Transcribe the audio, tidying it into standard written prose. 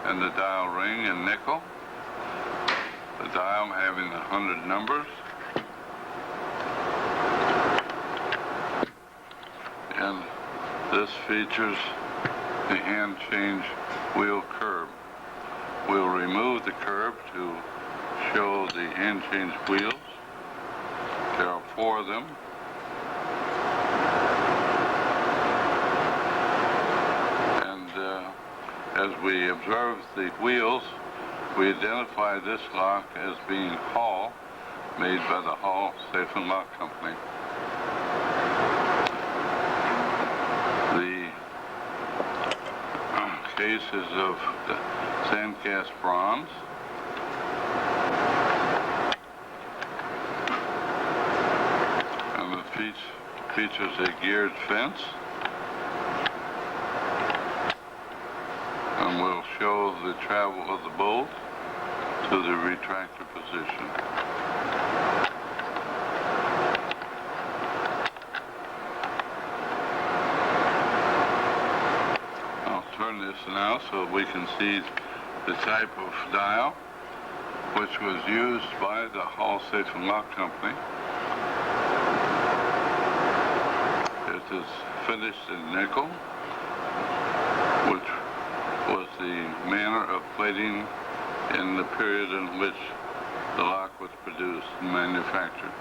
and the dial ring in nickel. The dial having 100 numbers. And this features the hand change wheel curb. We'll remove the curb to show the hand change wheels. There are 4 of them. And as we observe the wheels, we identify this lock as being Hall, made by the Hall Safe and Lock Company. The case is of sandcast bronze. And it features a geared fence. And we'll show the travel of the bolt to the retractor position. I'll turn this now so we can see the type of dial which was used by the Hall Safe and Lock Company. It is finished in nickel, which was the manner of plating in the period in which the lock was produced and manufactured.